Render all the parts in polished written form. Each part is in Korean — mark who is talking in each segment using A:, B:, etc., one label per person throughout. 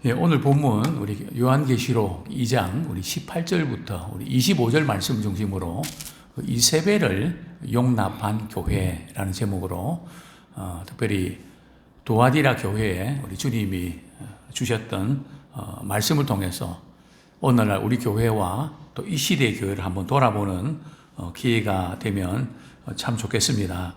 A: 예, 오늘 본문 우리 요한계시록 2장 우리 18절부터 우리 25절 말씀 중심으로 이세벨을 용납한 교회라는 제목으로 특별히 도아디라 교회에 우리 주님이 주셨던 말씀을 통해서 오늘날 우리 교회와 또 이 시대의 교회를 한번 돌아보는 기회가 되면 참 좋겠습니다.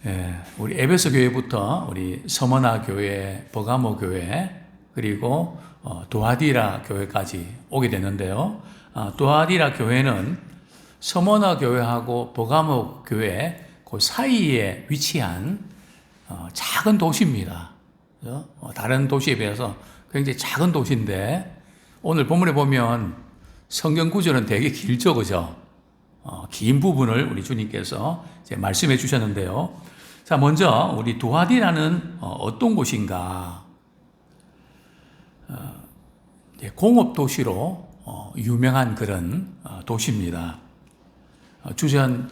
A: 예, 우리 에베소 교회부터 우리 서머나 교회, 버가모 교회, 그리고 도아디라 교회까지 오게 됐는데요. 도아디라 교회는 서머나 교회하고 버가모 교회 그 사이에 위치한 작은 도시입니다. 다른 도시에 비해서 굉장히 작은 도시인데 오늘 본문에 보면 성경 구절은 되게 길죠, 그죠? 긴 부분을 우리 주님께서 이제 말씀해 주셨는데요. 자, 먼저 우리 도아디라는 어떤 곳인가? 공업 도시로 유명한 그런 도시입니다. 주전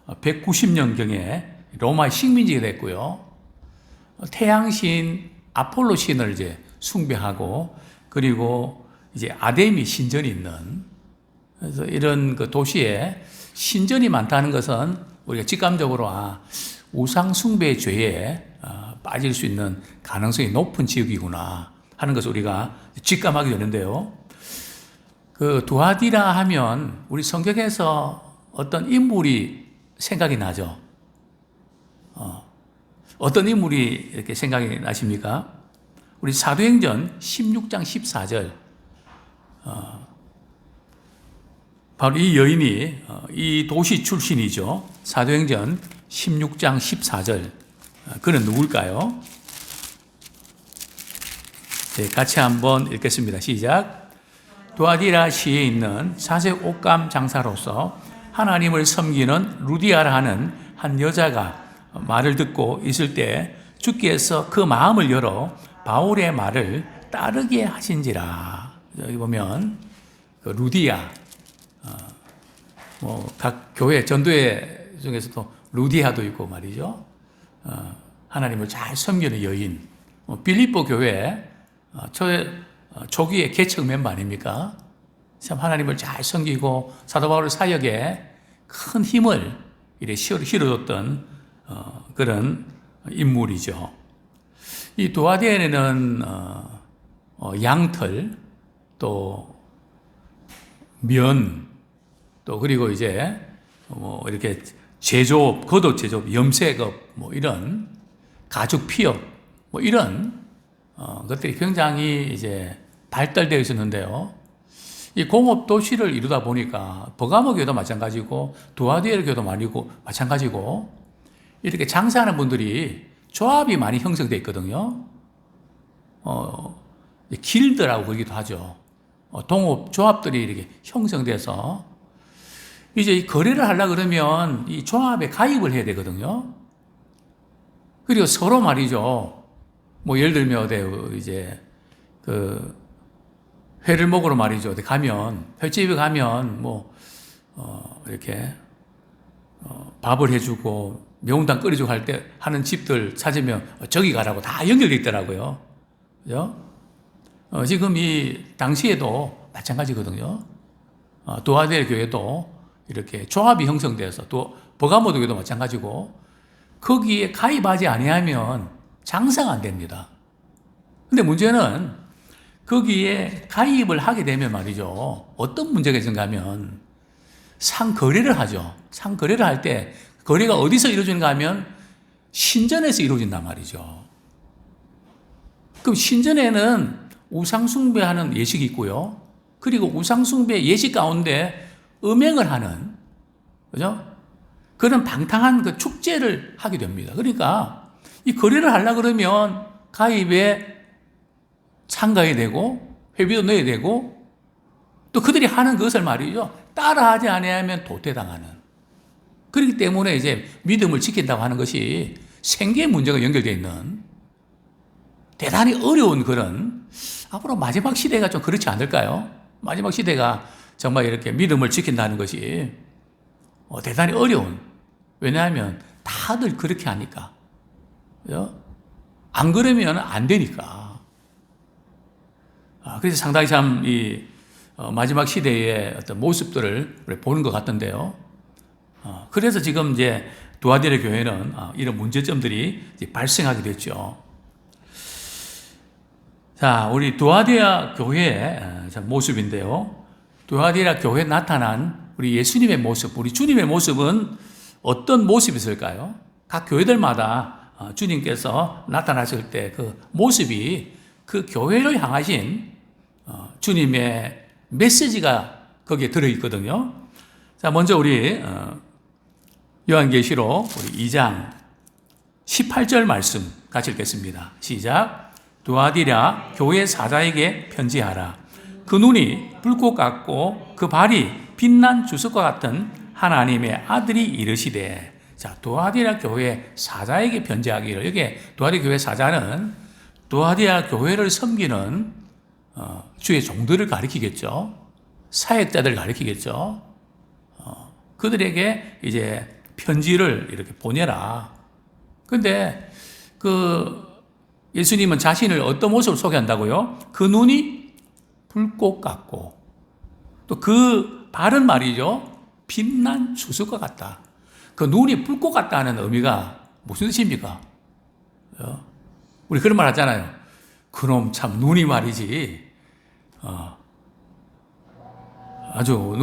A: 190년경에 로마 식민지가 됐고요. 태양신 아폴로 신을 이제 숭배하고 그리고 이제 아데미 신전이 있는 그래서 이런 그 도시에 신전이 많다는 것은 우리가 직감적으로 우상 숭배 죄에 빠질 수 있는 가능성이 높은 지역이구나 하는 것을 우리가 직감하게 되는데요. 그 도아디라 하면 우리 성경에서 어떤 인물이 생각이 나죠. 어떤 인물이 이렇게 생각이 나십니까? 우리 사도행전 16장 14절. 바로 이 여인이 이 도시 출신이죠. 사도행전 16장 14절. 그는 누굴까요? 네, 같이 한번 읽겠습니다. 시작. 도아디라 시에 있는 사색 옷감 장사로서 하나님을 섬기는 루디아라 하는 한 여자가 말을 듣고 있을 때 주께서 그 마음을 열어 바울의 말을 따르게 하신지라. 여기 보면 그 루디아, 각 교회 전도회 중에서도 루디아도 있고 말이죠. 하나님을 잘 섬기는 여인. 빌립보 교회 초기의 개척 멤버 아닙니까? 참 하나님을 잘 섬기고 사도 바울의 사역에 큰 힘을 이래 실어줬던 그런 인물이죠. 이 도아디에는 양털, 또 면, 또 그리고 이제 이렇게 제조업, 겉옷 제조업, 염색업, 이런 가죽 피업, 이런 것들이 굉장히 이제 발달되어 있었는데요. 이 공업 도시를 이루다 보니까 버가모 교회도 마찬가지고 도아디에르 교회도 마찬가지고 이렇게 장사하는 분들이 조합이 많이 형성되어 있거든요. 길드라고 그러기도 하죠. 동업 조합들이 이렇게 형성돼서 이제 이 거래를 하려고 그러면 이 조합에 가입을 해야 되거든요. 그리고 서로 말이죠. 예를 들면 이제 그 회를 먹으러 말이죠. 어디 가면 횟집에 가면 이렇게 밥을 해주고 매운탕 끓여주고 할 때 하는 집들 찾으면 저기 가라고 다 연결돼 있더라고요. 그죠? 지금 이 당시에도 마찬가지거든요. 도아디라 교회도 이렇게 조합이 형성돼서 또 버가모 교회도 마찬가지고 거기에 가입하지 아니하면 장사가 안 됩니다. 근데 문제는 거기에 가입을 하게 되면 말이죠. 어떤 문제가 있는가 하면 상거래를 하죠. 상거래를 할 때 거래가 어디서 이루어지는가 하면 신전에서 이루어진단 말이죠. 그럼 신전에는 우상숭배하는 예식이 있고요. 그리고 우상숭배 예식 가운데 음행을 하는, 그죠? 그런 방탕한 그 축제를 하게 됩니다. 그러니까 이 거래를 하려고 그러면 가입에 참가해야 되고, 회비도 넣어야 되고, 또 그들이 하는 것을 말이죠. 따라하지 않으면 도태당하는. 그렇기 때문에 이제 믿음을 지킨다고 하는 것이 생계의 문제가 연결되어 있는 대단히 어려운 그런 앞으로 마지막 시대가 좀 그렇지 않을까요? 마지막 시대가 정말 이렇게 믿음을 지킨다는 것이 대단히 어려운. 왜냐하면 다들 그렇게 하니까. 그죠? 안 그러면 안 되니까. 그래서 상당히 참 이 마지막 시대의 어떤 모습들을 보는 것 같던데요. 그래서 지금 이제 두아디라 교회는 이런 문제점들이 이제 발생하게 됐죠. 자, 우리 두아디라 교회의 모습인데요. 두아디라 교회에 나타난 우리 예수님의 모습, 우리 주님의 모습은 어떤 모습이 있을까요? 각 교회들마다 주님께서 나타나실 때 그 모습이 그 교회를 향하신 주님의 메시지가 거기에 들어있거든요. 자, 먼저 우리 요한계시록 우리 2장 18절 말씀 같이 읽겠습니다. 시작. 두아디라 교회 사자에게 편지하라. 그 눈이 불꽃 같고 그 발이 빛난 주석과 같은 하나님의 아들이 이르시되. 자, 두아디라 교회 사자에게 편지하기를. 여기에 두아디라 교회 사자는 두아디라 교회를 섬기는 주의 종들을 가리키겠죠. 사역자들을 가리키겠죠. 그들에게 이제 편지를 이렇게 보내라. 근데 그 예수님은 자신을 어떤 모습으로 소개한다고요? 그 눈이 불꽃 같고 또 그 발은 말이죠. 빛난 주석과 같다. 그 눈이 불꽃 같다는 의미가 무슨 뜻입니까? 우리 그런 말 하잖아요. 그놈 참 눈이 말이지. 아주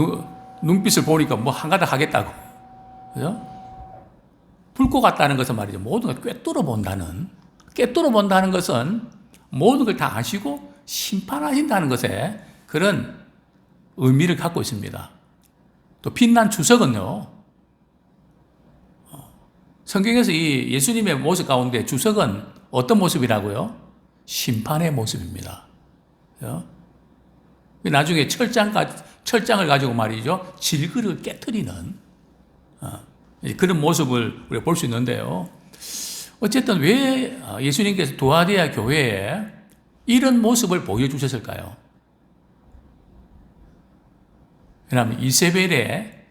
A: 눈빛을 보니까 뭐 한가닥 하겠다고. 그죠? 불꽃 같다는 것은 말이죠. 모든 걸 꿰뚫어 본다는 것은 모든 걸 다 아시고 심판하신다는 것에 그런 의미를 갖고 있습니다. 또 빛난 주석은요. 성경에서 이 예수님의 모습 가운데 주석은 어떤 모습이라고요? 심판의 모습입니다. 그죠? 나중에 철장을 가지고 말이죠. 질그릇을 깨트리는 그런 모습을 우리가 볼 수 있는데요. 어쨌든 왜 예수님께서 두아디라 교회에 이런 모습을 보여주셨을까요? 왜냐하면 이세벨의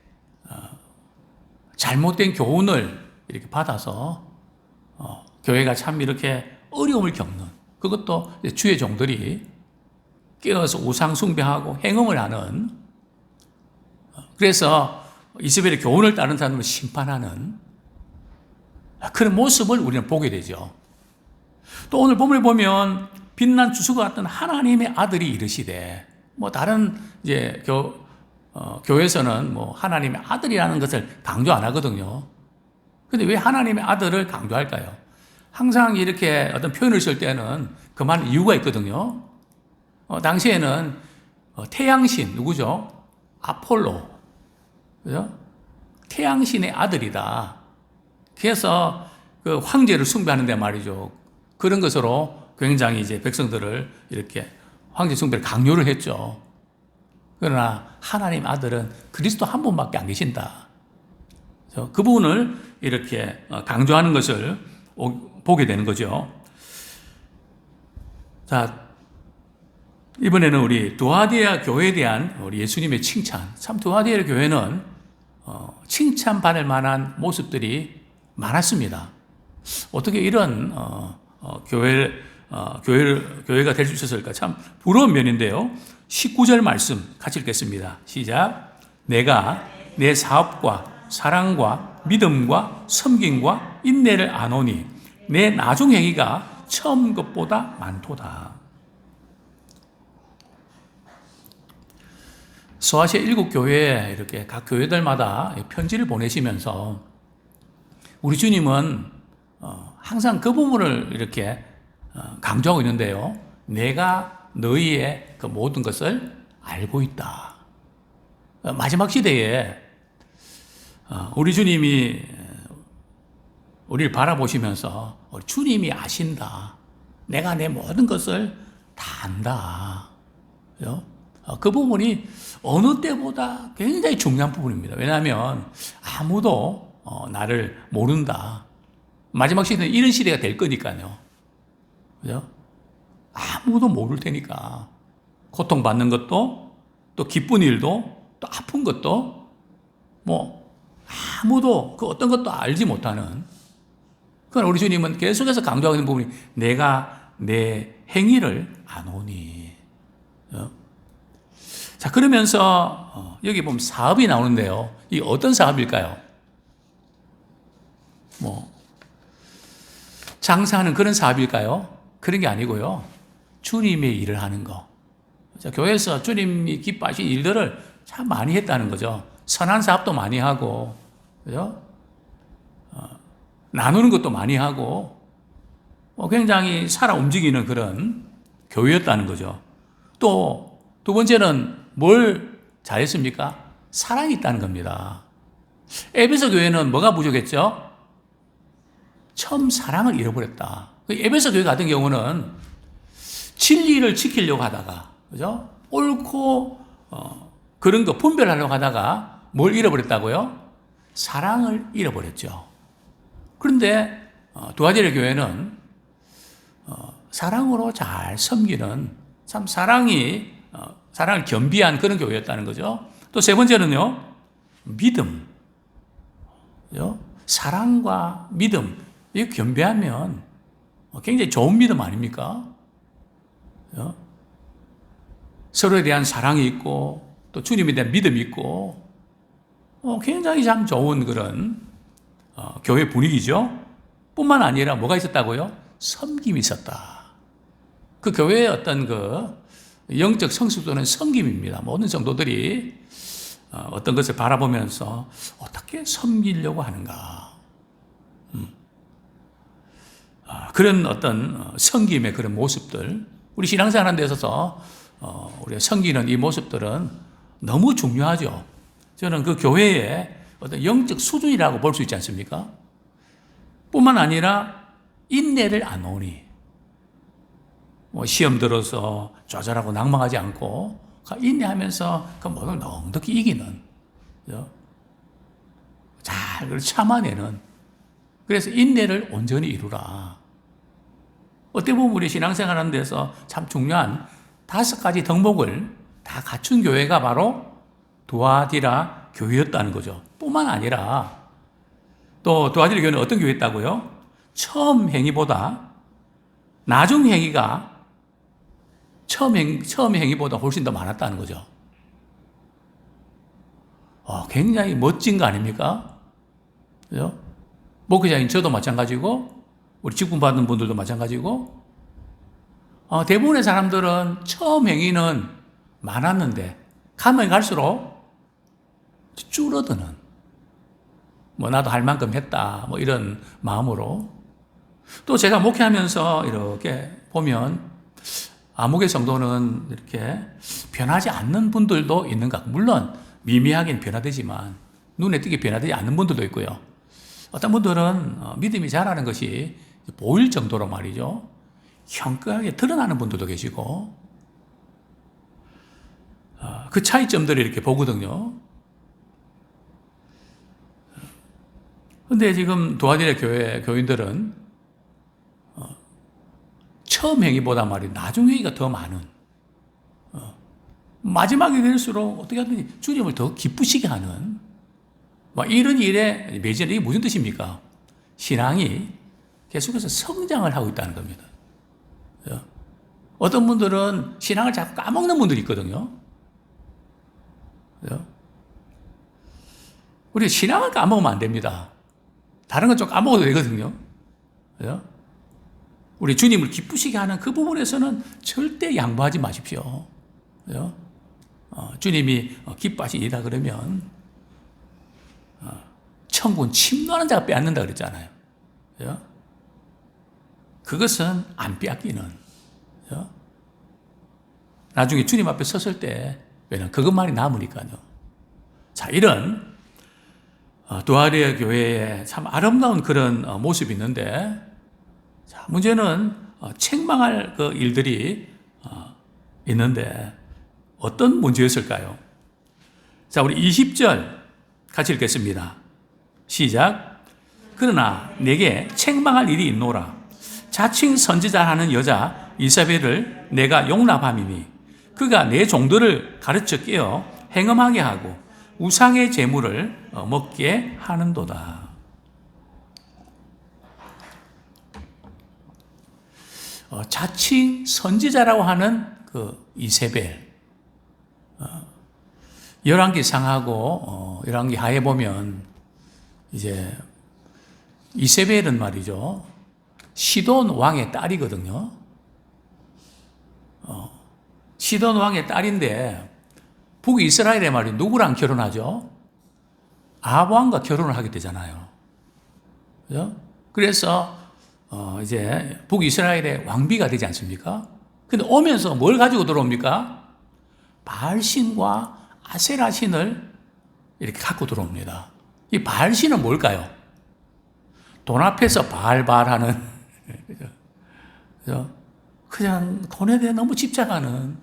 A: 잘못된 교훈을 이렇게 받아서 교회가 참 이렇게 어려움을 겪는, 그것도 주의 종들이 깨어서 우상 숭배하고 행음을 하는, 그래서 이세벨의 교훈을 따른 사람을 심판하는 그런 모습을 우리는 보게 되죠. 또 오늘 본문에 보면 빛난 주석과 같은 하나님의 아들이 이르시되, 뭐 다른 이제 교회에서는 뭐 하나님의 아들이라는 것을 강조 안 하거든요. 근데 왜 하나님의 아들을 강조할까요? 항상 이렇게 어떤 표현을 쓸 때는 그만 이유가 있거든요. 당시에는 태양신 누구죠? 아폴로, 그죠? 태양신의 아들이다. 그래서 그 황제를 숭배하는데 말이죠. 그런 것으로 굉장히 이제 백성들을 이렇게 황제 숭배를 강요를 했죠. 그러나 하나님 아들은 그리스도 한 분밖에 안 계신다. 그 부분을 이렇게 강조하는 것을 보게 되는 거죠. 자, 이번에는 우리 두아디라 교회에 대한 우리 예수님의 칭찬. 참 두아디라 교회는 칭찬받을 만한 모습들이 많았습니다. 어떻게 이런 교회가 될 수 있었을까? 참 부러운 면인데요. 19절 말씀 같이 읽겠습니다. 시작. 내가 내 사업과 사랑과 믿음과 섬김과 인내를 아노니 내 나중 행위가 처음 것보다 많도다. 소아시아 7교회에 이렇게 각 교회들마다 편지를 보내시면서 우리 주님은 항상 그 부분을 이렇게 강조하고 있는데요. 내가 너희의 그 모든 것을 알고 있다. 마지막 시대에 우리 주님이 우리를 바라보시면서 주님이 아신다. 내가 내 모든 것을 다 안다. 그 부분이 어느 때보다 굉장히 중요한 부분입니다. 왜냐하면 아무도 나를 모른다. 마지막 시대는 이런 시대가 될 거니까요. 그죠? 아무도 모를 테니까. 고통받는 것도, 또 기쁜 일도, 또 아픈 것도, 뭐, 아무도 그 어떤 것도 알지 못하는 그러나 우리 주님은 계속해서 강조하고 있는 부분이 내가 내 행위를 아노니. 자, 그러면서 여기 보면 사업이 나오는데요. 이 어떤 사업일까요? 장사하는 그런 사업일까요? 그런 게 아니고요. 주님의 일을 하는 거. 자, 교회에서 주님이 기뻐하신 일들을 참 많이 했다는 거죠. 선한 사업도 많이 하고, 그죠? 나누는 것도 많이 하고, 굉장히 살아 움직이는 그런 교회였다는 거죠. 또 두 번째는 뭘 잘했습니까? 사랑이 있다는 겁니다. 에베소 교회는 뭐가 부족했죠? 처음 사랑을 잃어버렸다. 에베소 교회 같은 경우는 진리를 지키려고 하다가, 그죠? 옳고 그런 거 분별하려고 하다가 뭘 잃어버렸다고요? 사랑을 잃어버렸죠. 그런데 두아디라 교회는 사랑으로 잘 섬기는 참 사랑을 겸비한 그런 교회였다는 거죠. 또 세 번째는요, 믿음. 그죠? 사랑과 믿음. 이거 겸비하면 굉장히 좋은 믿음 아닙니까? 그죠? 서로에 대한 사랑이 있고 또 주님에 대한 믿음이 있고 굉장히 참 좋은 그런 교회 분위기죠. 뿐만 아니라 뭐가 있었다고요? 섬김이 있었다. 그 교회의 어떤 그 영적 성숙도는 섬김입니다. 모든 성도들이 어떤 것을 바라보면서 어떻게 섬기려고 하는가. 그런 어떤 섬김의 그런 모습들, 우리 신앙생활하는 데 있어서 우리가 섬기는 이 모습들은 너무 중요하죠. 저는 그 교회의 어떤 영적 수준이라고 볼 수 있지 않습니까? 뿐만 아니라 인내를 안 오니 시험 들어서 좌절하고 낭망하지 않고 인내하면서 그 모든 넉넉히 이기는, 잘 그걸 참아내는, 그래서 인내를 온전히 이루라. 어떻게 보면 우리 신앙생활하는 데서 참 중요한 5가지 덕목을 다 갖춘 교회가 바로 두아디라 교회였다는 거죠. 뿐만 아니라 또 두아디라 교회는 어떤 교회였다고요? 처음 행위보다 나중 행위가 처음 행위보다 훨씬 더 많았다는 거죠. 굉장히 멋진 거 아닙니까? 그죠? 목회자인 저도 마찬가지고 우리 직분 받는 분들도 마찬가지고 대부분의 사람들은 처음 행위는 많았는데 가면 갈수록 줄어드는, 나도 할 만큼 했다 이런 마음으로. 또 제가 목회하면서 이렇게 보면 암흑의 성도는 이렇게 변하지 않는 분들도 있는가. 물론 미미하게 변화되지만 눈에 띄게 변화되지 않는 분들도 있고요. 어떤 분들은 믿음이 자라는 것이 보일 정도로 말이죠. 현격하게 드러나는 분들도 계시고, 그 차이점들을 이렇게 보거든요. 근데 지금 두아디라 교회 교인들은 처음 행위보다 말이에요, 나중 행위가 더 많은, 마지막에 될수록 어떻게 하든지 주님을 더 기쁘시게 하는 이런 일에 매진이. 이게 무슨 뜻입니까? 신앙이 계속해서 성장을 하고 있다는 겁니다. 어떤 분들은 신앙을 자꾸 까먹는 분들이 있거든요. 우리 신앙을 까먹으면 안 됩니다. 다른 건 좀 까먹어도 되거든요. 우리 주님을 기쁘시게 하는 그 부분에서는 절대 양보하지 마십시오. 주님이 기뻐하신 일이다 그러면 천국은 침노하는 자가 빼앗는다 그랬잖아요. 그것은 안 빼앗기는. 나중에 주님 앞에 섰을 때 왜냐면 그것만이 남으니까요. 자, 이런 두아디라 교회에 참 아름다운 그런 모습이 있는데, 자, 문제는 책망할 그 일들이 있는데 어떤 문제였을까요? 자, 우리 20절 같이 읽겠습니다. 시작. 그러나 내게 책망할 일이 있노라. 자칭 선지자라는 여자 이사벨을 내가 용납함이니 그가 내 종들을 가르쳐 깨어 행음하게 하고 우상의 제물을 먹게 하는도다. 자칭 선지자라고 하는 그 이세벨, 열왕기상하고 열왕기 하에 보면 이제 이세벨은 말이죠, 시돈 왕의 딸이거든요. 시돈 왕의 딸인데 북이스라엘의 말이 누구랑 결혼하죠? 아합 왕과 결혼을 하게 되잖아요. 그죠? 그래서 이제 북이스라엘의 왕비가 되지 않습니까? 근데 오면서 뭘 가지고 들어옵니까? 바알신과 아세라신을 이렇게 갖고 들어옵니다. 이 바알신은 뭘까요? 돈 앞에서 바알바알하는, 그죠? 그냥 돈에 대해 너무 집착하는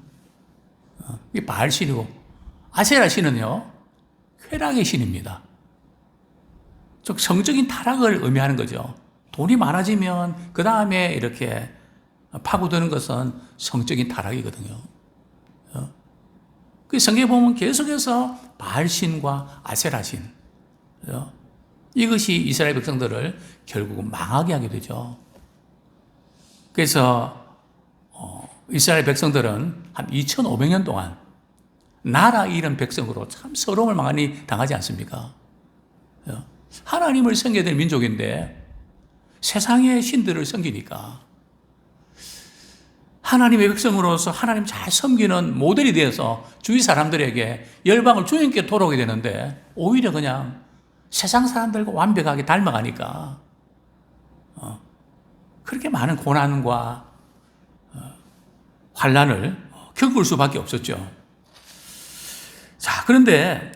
A: 이 바알신이고, 아세라신은요 쾌락의 신입니다. 즉 성적인 타락을 의미하는 거죠. 돈이 많아지면 그 다음에 이렇게 파고드는 것은 성적인 타락이거든요. 그 성경에 보면 계속해서 바알신과 아세라신, 이것이 이스라엘 백성들을 결국은 망하게 하게 되죠. 그래서 이스라엘 백성들은 한 2500년 동안 나라 잃은 백성으로 참 서러움을 많이 당하지 않습니까? 하나님을 섬겨야 될 민족인데 세상의 신들을 섬기니까 하나님의 백성으로서 하나님 잘 섬기는 모델이 되어서 주위 사람들에게 열방을 주님께 돌아오게 되는데 오히려 그냥 세상 사람들과 완벽하게 닮아가니까 그렇게 많은 고난과 환난을 겪을 수밖에 없었죠. 자, 그런데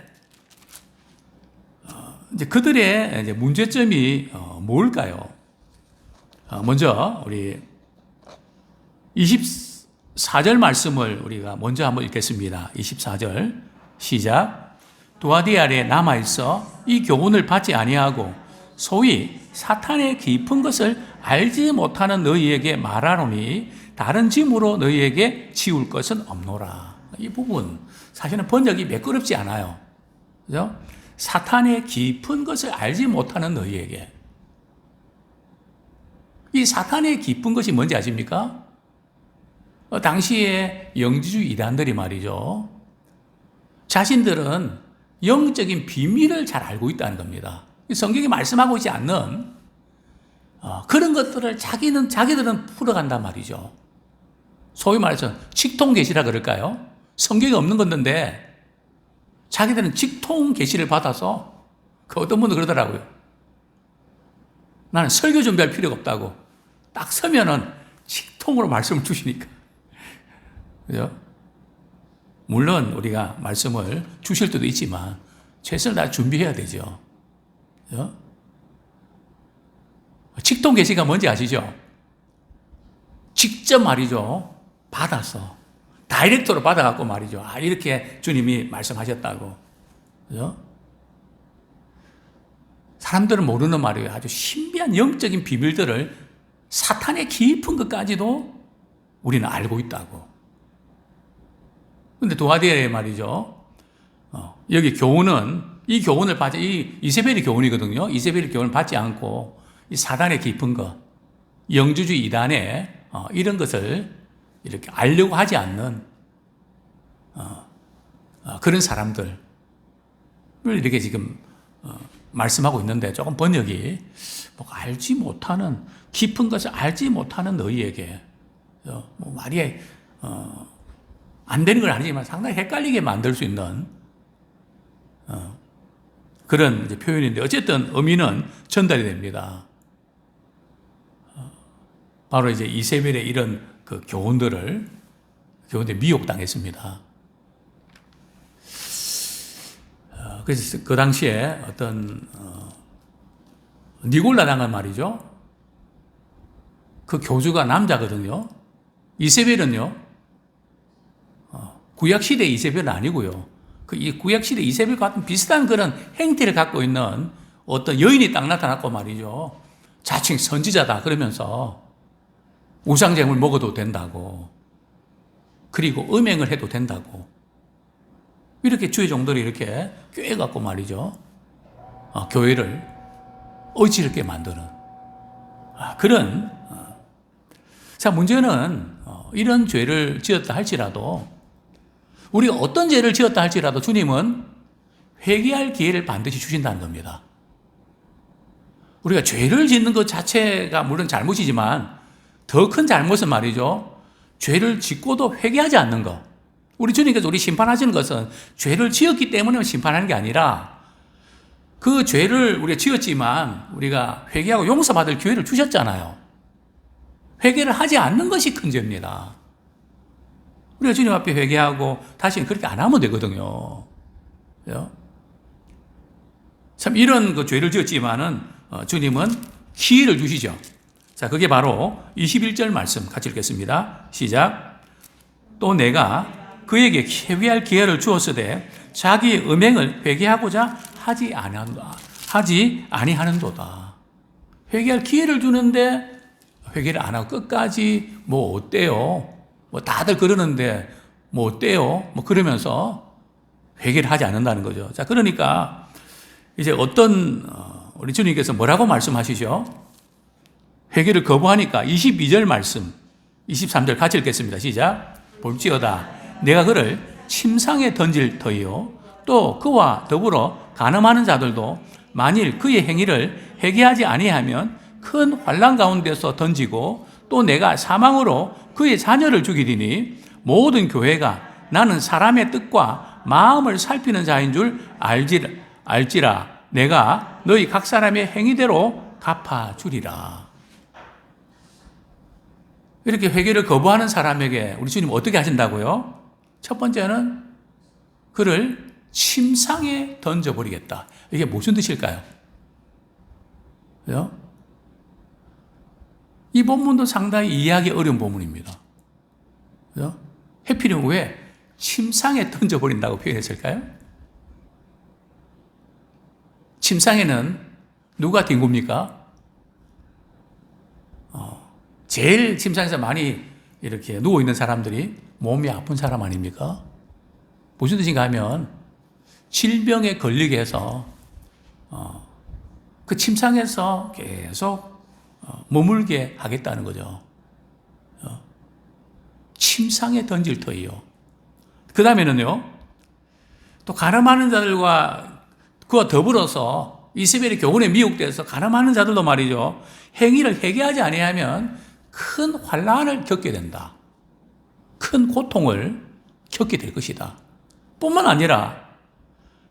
A: 이제 그들의 이제 문제점이 뭘까요? 먼저 우리 24절 말씀을 우리가 먼저 한번 읽겠습니다. 24절 시작. 두아디아에 남아 있어 이 교훈을 받지 아니하고 소위 사탄의 깊은 것을 알지 못하는 너희에게 말하노니 다른 짐으로 너희에게 지울 것은 없노라. 이 부분 사실은 번역이 매끄럽지 않아요. 그죠? 사탄의 깊은 것을 알지 못하는 너희에게. 이 사탄의 깊은 것이 뭔지 아십니까? 당시에 영지주의 이단들이 말이죠, 자신들은 영적인 비밀을 잘 알고 있다는 겁니다. 성경이 말씀하고 있지 않는 그런 것들을 자기들은 풀어간단 말이죠. 소위 말해서 직통 계시라 그럴까요? 성경이 없는 건데 자기들은 직통 계시를 받아서 어떤 분도 그러더라고요. 나는 설교 준비할 필요가 없다고. 딱 서면은 직통으로 말씀을 주시니까. 그죠? 물론 우리가 말씀을 주실 때도 있지만 최선을 다 준비해야 되죠. 그죠? 직통 계시가 뭔지 아시죠? 직접 말이죠, 받아서 다이렉트로 받아갖고 말이죠, 이렇게 주님이 말씀하셨다고. 그죠? 사람들은 모르는 말이에요. 아주 신비한 영적인 비밀들을 사탄의 깊은 것까지도 우리는 알고 있다고. 근데 두아디아의 말이죠, 여기 교훈은, 이 교훈을 이 이세벨의 교훈이거든요. 이세벨의 교훈을 받지 않고 이 사단의 깊은 것, 영주주의 이단의 이런 것을 이렇게 알려고 하지 않는 그런 사람들을 이렇게 지금 말씀하고 있는데, 조금 번역이 알지 못하는, 깊은 것을 알지 못하는 너희에게, 말이 안 되는 건 아니지만 상당히 헷갈리게 만들 수 있는 그런 이제 표현인데, 어쨌든 의미는 전달이 됩니다. 바로 이제 이세벨의 이런 그 교훈들에 미혹당했습니다. 그래서 그 당시에 어떤 니골라당은 말이죠, 그 교주가 남자거든요. 이세벨은요, 구약시대 이세벨은 아니고요, 이 구약시대 이세벨 같은 비슷한 그런 행태를 갖고 있는 어떤 여인이 딱 나타났고 말이죠, 자칭 선지자다 그러면서 우상제물 먹어도 된다고, 그리고 음행을 해도 된다고, 이렇게 주의 종들이 이렇게 꿰갖고 말이죠, 교회를 어지럽게 만드는 그런. 자, 문제는 이런 죄를 지었다 할지라도, 우리가 어떤 죄를 지었다 할지라도 주님은 회개할 기회를 반드시 주신다는 겁니다. 우리가 죄를 짓는 것 자체가 물론 잘못이지만 더 큰 잘못은 말이죠, 죄를 짓고도 회개하지 않는 것. 우리 주님께서 우리 심판하시는 것은 죄를 지었기 때문에 심판하는 게 아니라, 그 죄를 우리가 지었지만 우리가 회개하고 용서받을 기회를 주셨잖아요. 회개를 하지 않는 것이 큰 죄입니다. 우리가 주님 앞에 회개하고 다시는 그렇게 안 하면 되거든요. 그죠? 참 이런 그 죄를 지었지만은 주님은 기회를 주시죠. 자, 그게 바로 21절 말씀 같이 읽겠습니다. 시작. 또 내가 그에게 회개할 기회를 주었으되 자기의 음행을 회개하고자 하지 아니하는도다. 회개할 기회를 주는데 회개를 안 하고 끝까지 뭐 어때요? 뭐 다들 그러는데 뭐 어때요? 뭐 그러면서 회개를 하지 않는다는 거죠. 자, 그러니까 이제 어떤 우리 주님께서 뭐라고 말씀하시죠? 회개를 거부하니까 22절 말씀, 23절 같이 읽겠습니다. 시작. 볼지어다 내가 그를 침상에 던질 터이요 또 그와 더불어 간음하는 자들도 만일 그의 행위를 회개하지 아니하면 큰 환난 가운데서 던지고 또 내가 사망으로 그의 자녀를 죽이리니 모든 교회가 나는 사람의 뜻과 마음을 살피는 자인 줄 알지라 내가 너희 각 사람의 행위대로 갚아주리라. 이렇게 회개를 거부하는 사람에게 우리 주님 어떻게 하신다고요? 첫 번째는 그를 침상에 던져버리겠다. 이게 무슨 뜻일까요? 그죠? 이 본문도 상당히 이해하기 어려운 본문입니다. 그죠? 해필이면 왜 침상에 던져버린다고 표현했을까요? 침상에는 누가 뒹굽니까? 제일 침상에서 많이 이렇게 누워있는 사람들이 몸이 아픈 사람 아닙니까? 무슨 뜻인가 하면 질병에 걸리게 해서 그 침상에서 계속 머물게 하겠다는 거죠. 침상에 던질 터이요. 그 다음에는요, 또 가늠하는 자들과 그와 더불어서 이세벨의 교훈에 미혹돼서 가늠하는 자들도 말이죠, 행위를 회개하지 아니하면 큰 환난을 겪게 된다. 큰 고통을 겪게 될 것이다. 뿐만 아니라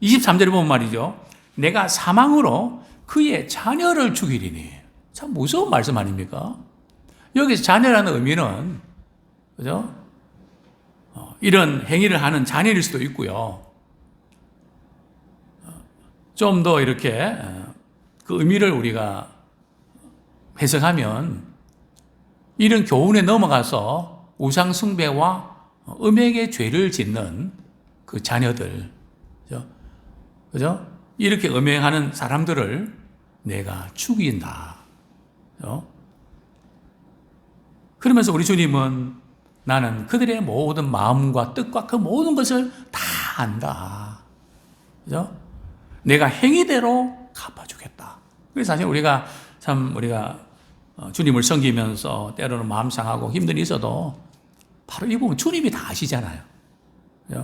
A: 23절에 보면 말이죠, 내가 사망으로 그의 자녀를 죽이리니. 참 무서운 말씀 아닙니까? 여기서 자녀라는 의미는, 그죠? 이런 행위를 하는 자녀일 수도 있고요. 좀 더 이렇게 그 의미를 우리가 해석하면 이런 교훈에 넘어가서 우상숭배와 음행의 죄를 짓는 그 자녀들, 그죠? 이렇게 음행하는 사람들을 내가 죽인다. 그죠? 그러면서 우리 주님은 나는 그들의 모든 마음과 뜻과 그 모든 것을 다 안다. 그죠? 내가 행위대로 갚아주겠다. 그래서 사실 우리가 주님을 섬기면서 때로는 마음 상하고 힘든 일이 있어도 바로 이 부분 주님이 다 아시잖아요.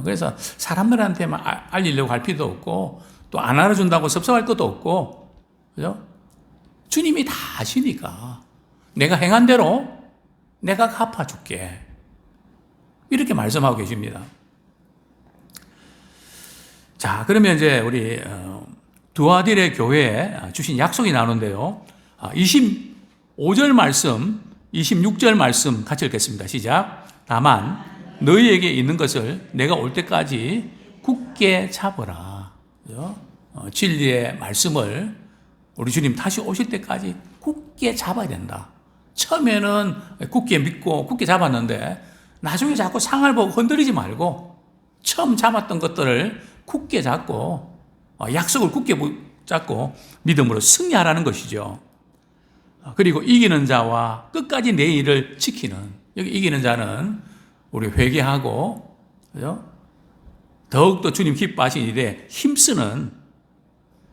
A: 그래서 사람들한테만 알리려고 할 필요도 없고 또 안 알아준다고 섭섭할 것도 없고, 그죠? 주님이 다 아시니까 내가 행한 대로 내가 갚아줄게. 이렇게 말씀하고 계십니다. 자, 그러면 이제 우리 두아딜의 교회에 주신 약속이 나오는데요. 25절 말씀, 26절 말씀 같이 읽겠습니다. 시작. 다만 너희에게 있는 것을 내가 올 때까지 굳게 잡으라. 진리의 말씀을 우리 주님 다시 오실 때까지 굳게 잡아야 된다. 처음에는 굳게 믿고 굳게 잡았는데 나중에 자꾸 상을 보고 흔들리지 말고 처음 잡았던 것들을 굳게 잡고 약속을 굳게 잡고 믿음으로 승리하라는 것이죠. 그리고 이기는 자와 끝까지 내 일을 지키는, 여기 이기는 자는 우리 회개하고, 그죠? 더욱더 주님 기뻐하신 일에 힘쓰는,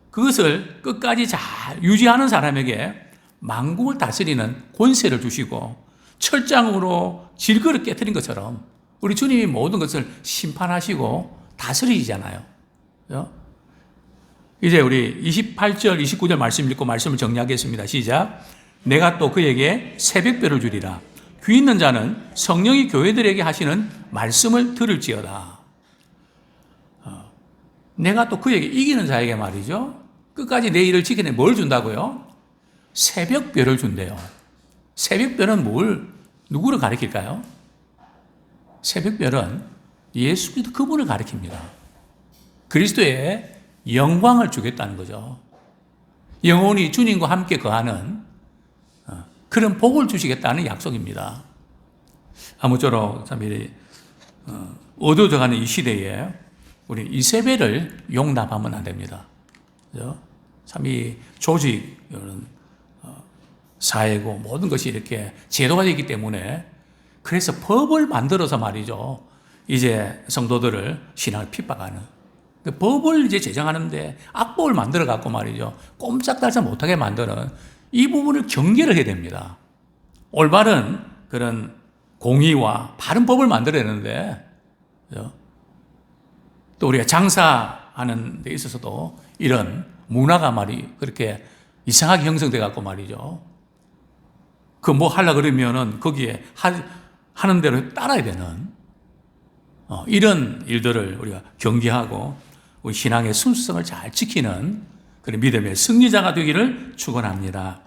A: 그것을 끝까지 잘 유지하는 사람에게 만국을 다스리는 권세를 주시고 철장으로 질그릇 깨뜨린 것처럼 우리 주님이 모든 것을 심판하시고 다스리시잖아요. 그죠? 이제 우리 28절, 29절 말씀 읽고 말씀을 정리하겠습니다. 시작. 내가 또 그에게 새벽별을 주리라. 귀 있는 자는 성령이 교회들에게 하시는 말씀을 들을지어다. 내가 또 그에게 이기는 자에게 말이죠. 끝까지 내 일을 지키는 뭘 준다고요? 새벽별을 준대요. 새벽별은 누구를 가리킬까요? 새벽별은 예수 그리스도 그분을 가리킵니다. 그리스도의 영광을 주겠다는 거죠. 영원히 주님과 함께 거하는 그런 복을 주시겠다는 약속입니다. 아무쪼록 참 어두워져가는 이 시대에 우리 이세벨을 용납하면 안 됩니다. 그죠? 참 이 조직, 이런 사회고 모든 것이 이렇게 제도가 되기 때문에 그래서 법을 만들어서 말이죠. 이제 성도들을 신앙을 핍박하는. 법을 이제 제정하는데 악법을 만들어 갖고 말이죠. 꼼짝달싹 못하게 만드는 이 부분을 경계를 해야 됩니다. 올바른 그런 공의와 바른 법을 만들어야 되는데, 그죠? 또 우리가 장사하는 데 있어서도 이런 문화가 그렇게 이상하게 형성돼 갖고 말이죠. 그 뭐 하려고 그러면은 거기에 하는 대로 따라야 되는 이런 일들을 우리가 경계하고 우리 신앙의 순수성을 잘 지키는 그런 믿음의 승리자가 되기를 축원합니다.